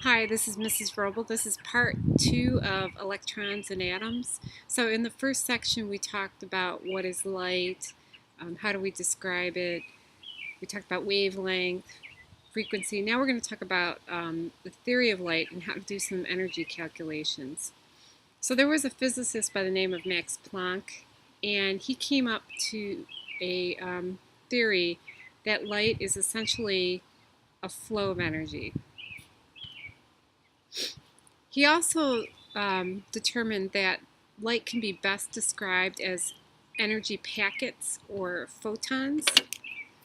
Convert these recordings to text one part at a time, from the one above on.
Hi, this is Mrs. Vrobel. This is part 2 of Electrons and Atoms. So in the first section we talked about what is light, how do we describe it, we talked about wavelength, frequency. Now we're going to talk about the theory of light and how to do some energy calculations. So there was a physicist by the name of Max Planck, and he came up to a theory that light is essentially a flow of energy. He also determined that light can be best described as energy packets or photons.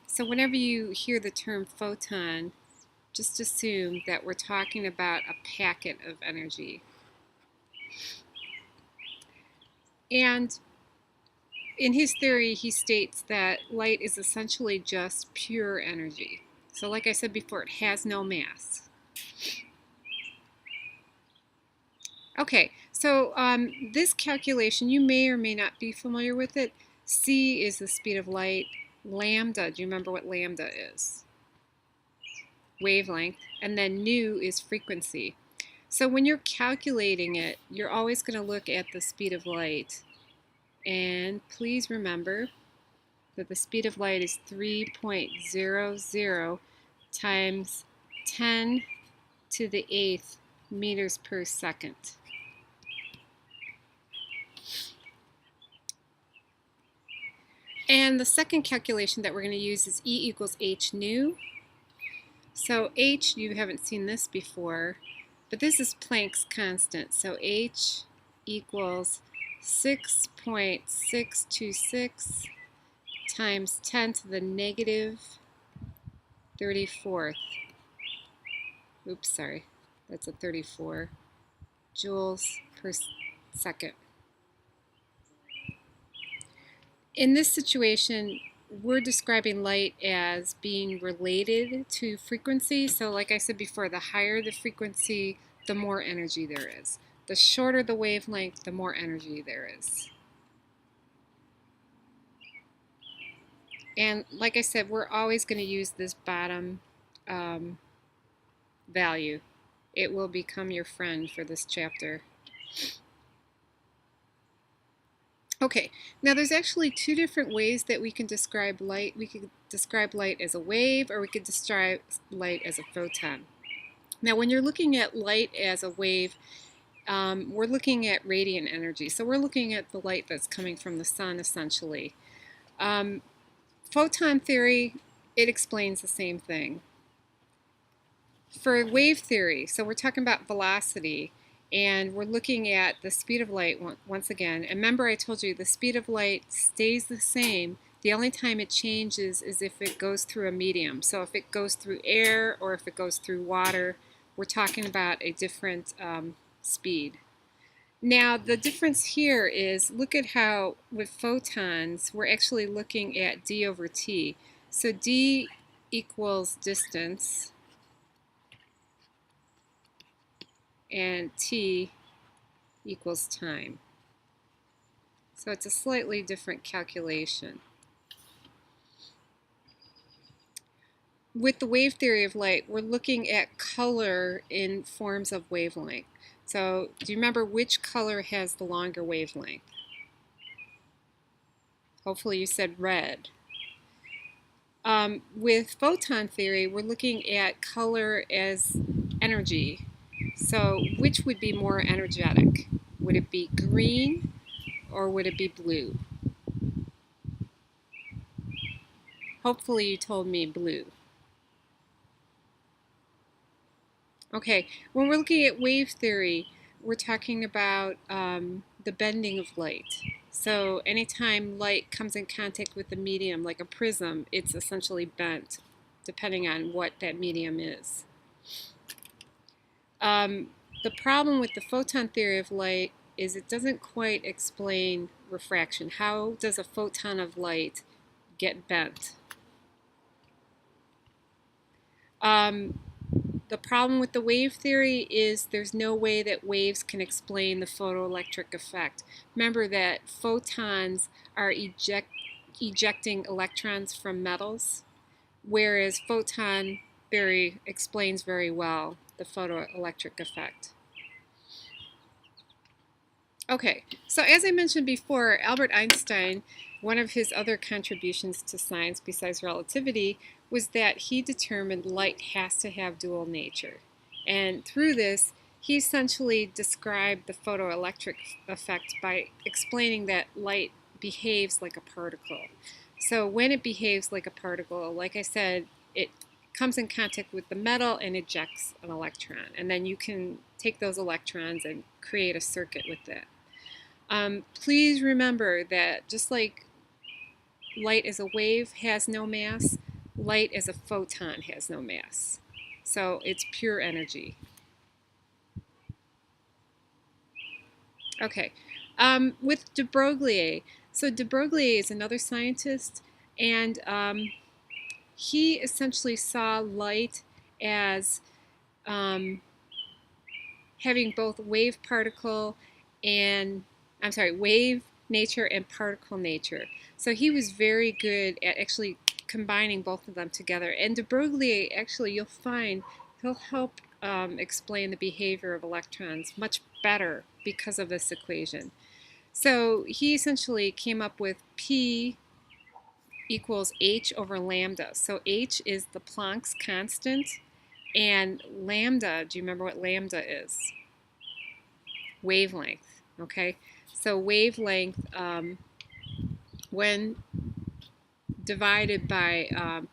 So whenever you hear the term photon, just assume that we're talking about a packet of energy. And in his theory, he states that light is essentially just pure energy. So like I said before, it has no mass. Okay, so this calculation, you may or may not be familiar with it. C is the speed of light. Lambda, do you remember what lambda is? Wavelength. And then nu is frequency. So when you're calculating it, you're always going to look at the speed of light. And please remember that the speed of light is 3.00 times 10 to the 8th meters per second. And the second calculation that we're going to use is E equals h nu. So h, you haven't seen this before, but this is Planck's constant. So h equals 6.626 times 10 to the negative 34th. Oops, sorry, that's a 34 joules per second. In this situation, we're describing light as being related to frequency. So like I said before, the higher the frequency, the more energy there is. The shorter the wavelength, the more energy there is. And like I said, we're always going to use this bottom value. It will become your friend for this chapter. Okay, now there's actually two different ways that we can describe light. We could describe light as a wave, or we could describe light as a photon. Now when you're looking at light as a wave, we're looking at radiant energy. So we're looking at the light that's coming from the sun, essentially. Photon theory, it explains the same thing. For wave theory, so we're talking about velocity, and we're looking at the speed of light once again. And remember, I told you the speed of light stays the same. The only time it changes is if it goes through a medium. So if it goes through air or if it goes through water, we're talking about a different speed. Now the difference here is, look at how with photons we're actually looking at d over t. So d equals distance and t equals time. So it's a slightly different calculation. With the wave theory of light, we're looking at color in forms of wavelength. So do you remember which color has the longer wavelength? Hopefully you said red. With photon theory, we're looking at color as energy. So which would be more energetic? Would it be green or would it be blue? Hopefully you told me blue. Okay, when we're looking at wave theory, we're talking about the bending of light. So anytime light comes in contact with the medium, like a prism, it's essentially bent, depending on what that medium is. The problem with the photon theory of light is it doesn't quite explain refraction. How does a photon of light get bent? The problem with the wave theory is there's no way that waves can explain the photoelectric effect. Remember that photons are ejecting electrons from metals, whereas photon theory explains very well the photoelectric effect. Okay, so as I mentioned before, Albert Einstein, one of his other contributions to science besides relativity was that he determined light has to have dual nature. And through this, he essentially described the photoelectric effect by explaining that light behaves like a particle. So when it behaves like a particle, like I said, it comes in contact with the metal and ejects an electron. And then you can take those electrons and create a circuit with it. Please remember that just like light as a wave has no mass, light as a photon has no mass. So it's pure energy. Okay, with de Broglie. So de Broglie is another scientist, and he essentially saw light as having both wave particle and wave nature and particle nature. So he was very good at actually combining both of them together. And de Broglie, actually, you'll find he'll help explain the behavior of electrons much better because of this equation. So he essentially came up with P equals h over lambda. So h is the Planck's constant, and lambda, do you remember what lambda is? Wavelength, okay? So wavelength, when divided by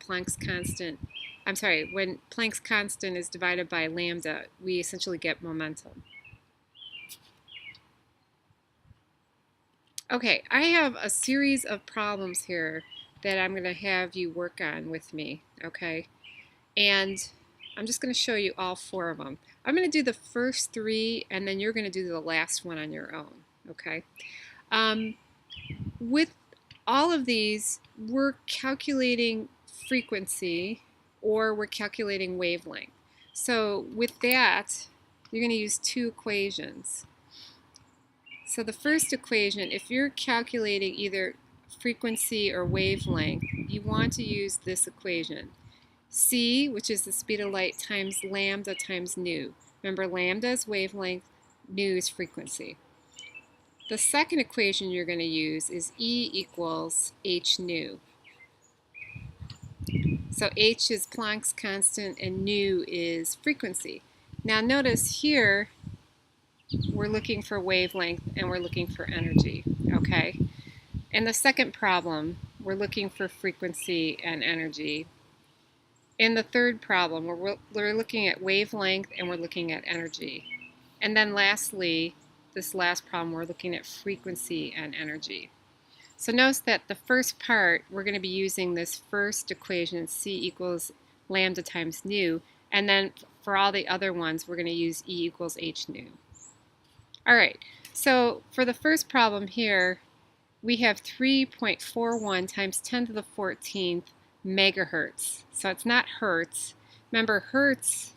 Planck's constant, when Planck's constant is divided by lambda, we essentially get momentum. Okay, I have a series of problems here that I'm going to have you work on with me, okay? And I'm just going to show you all 4 of them. I'm going to do the first 3, and then you're going to do the last one on your own, okay? With all of these, we're calculating frequency or we're calculating wavelength. So with that, you're going to use 2 equations. So the first equation, if you're calculating either frequency or wavelength, you want to use this equation. C, which is the speed of light, times lambda times nu. Remember, lambda is wavelength, nu is frequency. The second equation you're going to use is E equals h nu. So h is Planck's constant and nu is frequency. Now notice here we're looking for wavelength and we're looking for energy, okay? In the second problem, we're looking for frequency and energy. In the third problem, we're looking at wavelength and we're looking at energy. And then lastly, this last problem, we're looking at frequency and energy. So notice that the first part, we're going to be using this first equation, C equals lambda times nu, and then for all the other ones, we're going to use E equals h nu. All right, so for the first problem here, we have 3.41 times 10 to the 14th megahertz. So it's not hertz. Remember, hertz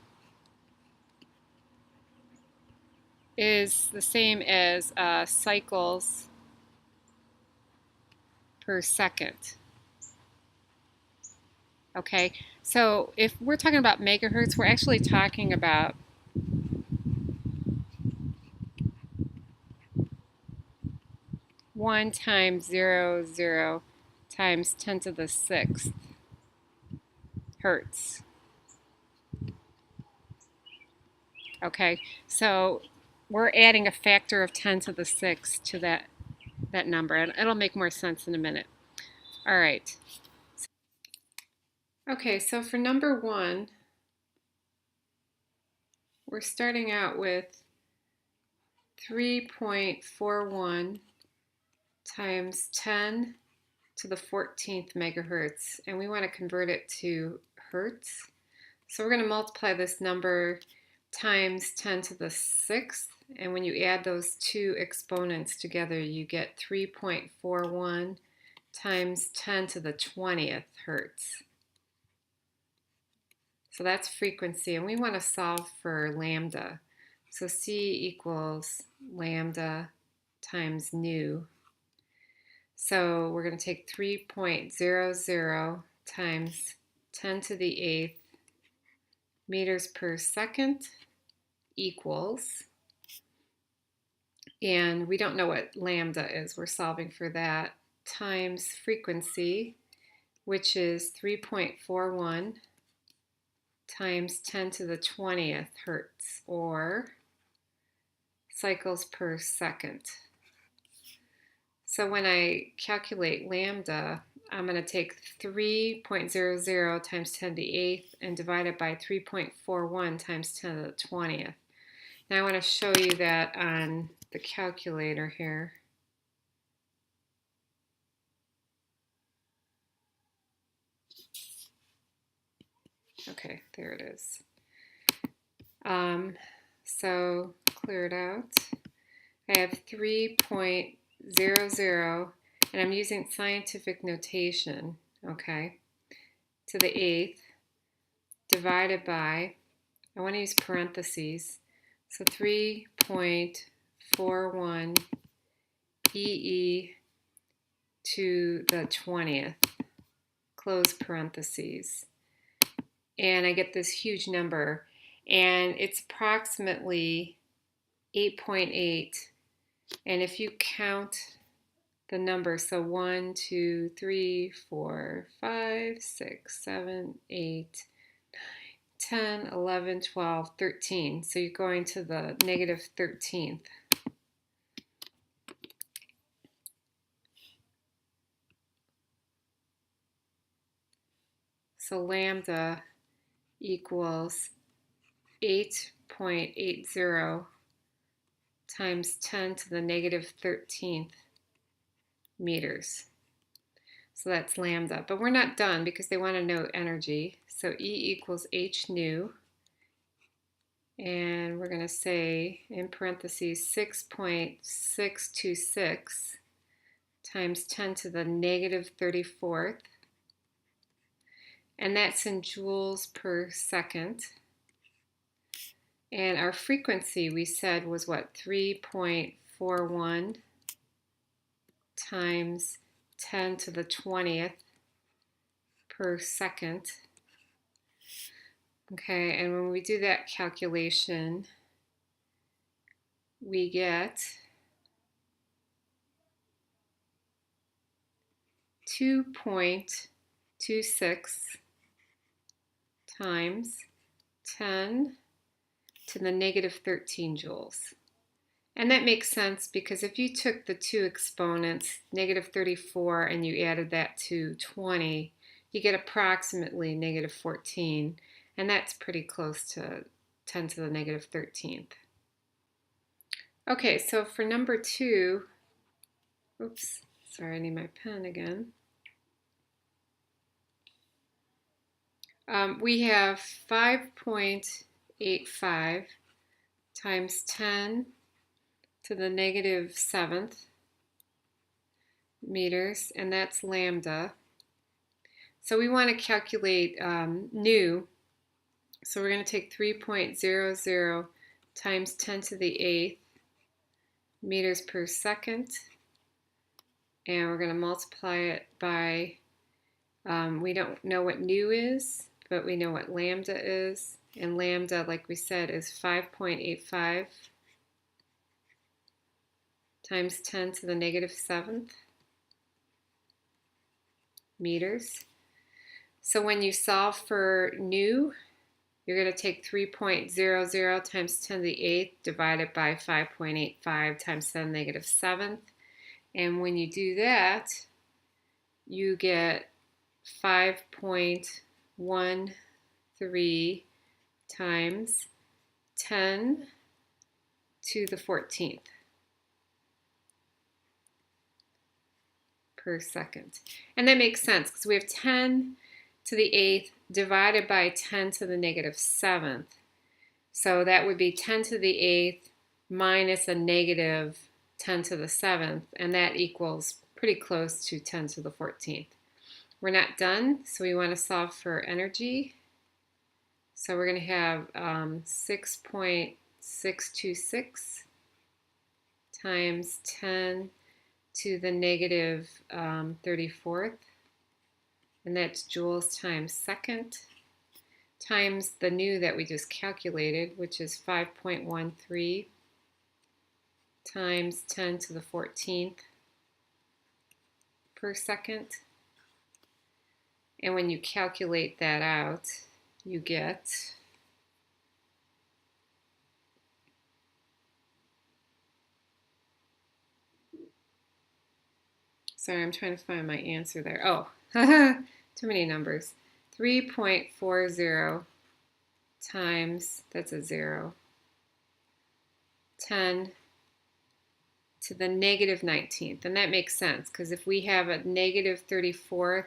is the same as cycles per second. Okay, so if we're talking about megahertz, we're actually talking about one times 0 times 10 to the 6th hertz. Okay, so we're adding a factor of 10 to the 6th to that number, and it'll make more sense in a minute. All right. Okay, so for number 1, we're starting out with 3.41 times 10 to the 14th megahertz, and we want to convert it to hertz. So we're going to multiply this number times 10 to the 6th, and when you add those 2 exponents together, you get 3.41 times 10 to the 20th hertz. So that's frequency, and we want to solve for lambda. So C equals lambda times nu. So we're going to take 3.00 times 10 to the 8th meters per second equals, and we don't know what lambda is, we're solving for that, times frequency, which is 3.41 times 10 to the 20th hertz, or cycles per second. So when I calculate lambda, I'm going to take 3.00 times 10 to the 8th and divide it by 3.41 times 10 to the 20th. Now I want to show you that on the calculator here. Okay, there it is. So clear it out. I have 3.00, and I'm using scientific notation, okay, to the 8th divided by, I want to use parentheses, so 3.41 EE to the 20th, close parentheses. And I get this huge number, and it's approximately 8.8. And if you count the numbers, so 1, 2, 3, 4, 5, 6, 7, 8, 10, 11, 12, 13. So you're going to the negative 13th. So lambda equals 8.80 times 10 to the negative 13th meters. So that's lambda. But we're not done because they want to know energy. So E equals h nu. And we're going to say, in parentheses, 6.626 times 10 to the negative 34th. And that's in joules per second. And our frequency, we said, was what, 3.41 times 10 to the 20th per second. Okay, and when we do that calculation, we get 2.26 times 10 to the negative 13 joules. And that makes sense because if you took the two exponents, negative 34, and you added that to 20, you get approximately negative 14. And that's pretty close to 10 to the negative 13th. Okay, so for number 2, oops, sorry, I need my pen again. We have 5.85 times 10 to the negative 7th meters, and that's lambda. So we want to calculate nu. So we're going to take 3.00 times 10 to the 8th meters per second, and we're going to multiply it by, we don't know what nu is, but we know what lambda is, and lambda, like we said, is 5.85 times 10 to the negative 7th meters. So when you solve for nu, you're going to take 3.00 times 10 to the 8th divided by 5.85 times 10 to the negative 7th. And when you do that, you get 5.13 times 10 to the 14th per second. And that makes sense because we have 10 to the 8th divided by 10 to the negative 7th. So that would be 10 to the 8th minus a negative 10 to the 7th, and that equals pretty close to 10 to the 14th. We're not done, so we want to solve for energy. So we're going to have 6.626 times 10 to the negative 34th, and that's joules times second, times the nu that we just calculated, which is 5.13 times 10 to the 14th per second. And when you calculate that out, you get sorry, I'm trying to find my answer there. Oh, too many numbers. 3.40 times, that's a 0, 10 to the negative 19th. And that makes sense, because if we have a negative 34th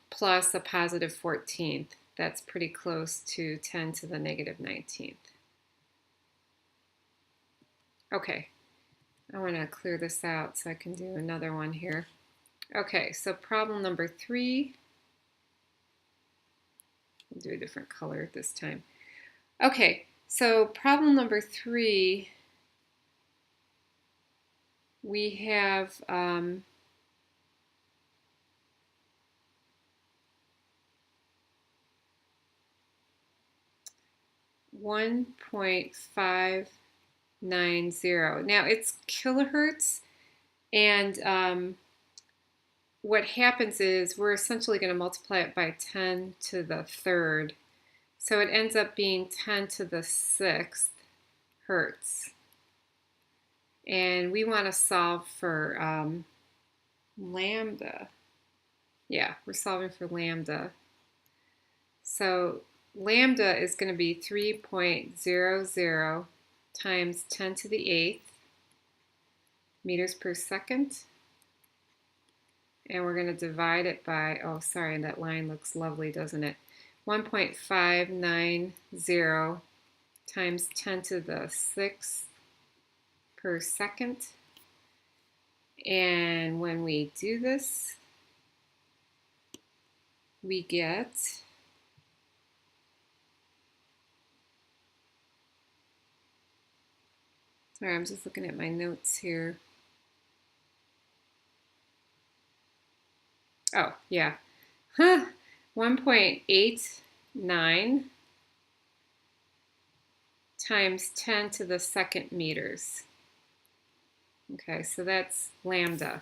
plus a positive 14th, that's pretty close to 10 to the negative 19th. Okay, I want to clear this out so I can do another one here. Okay, so problem number 3. I'll do a different color this time. Okay, so problem number 3, we have 1.590. Now it's kilohertz, and what happens is we're essentially going to multiply it by 10 to the 3rd. So it ends up being 10 to the 6th hertz. And we want to solve for lambda. Yeah, we're solving for lambda. So lambda is going to be 3.00 times 10 to the 8th meters per second. And we're going to divide it by, oh sorry, that line looks lovely, doesn't it? 1.590 times 10 to the 6th per second. And when we do this, we get sorry, I'm just looking at my notes here. Oh, yeah. 1.89 times 10 to the 2nd meters. Okay, so that's lambda.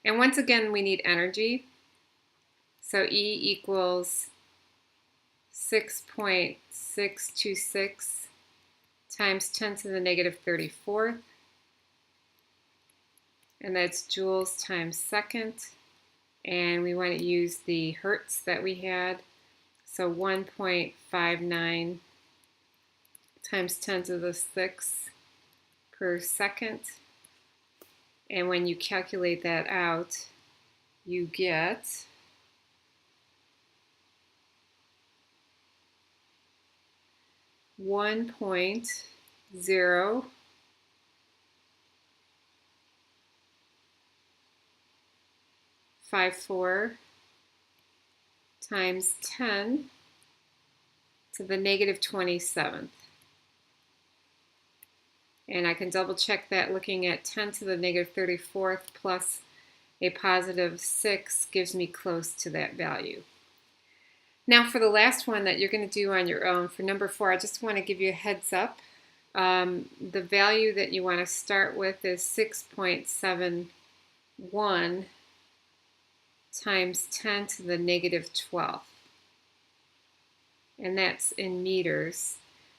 And once again, we need energy. So E equals 6.626 times 10 to the negative 34th. And that's joules times second. And we want to use the hertz that we had. So 1.59 times 10 to the 6th per second. And when you calculate that out, you get 1.0 54 times 10 to the negative 27th. And I can double check that looking at 10 to the negative 34th plus a positive 6 gives me close to that value. Now for the last one that you're going to do on your own, for number 4, I just want to give you a heads up. The value that you want to start with is 6.71 times 10 to the negative 12th. And that's in meters.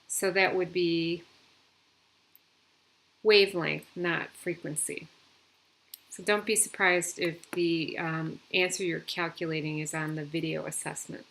So that would be wavelength, not frequency. So don't be surprised if the answer you're calculating is on the video assessment.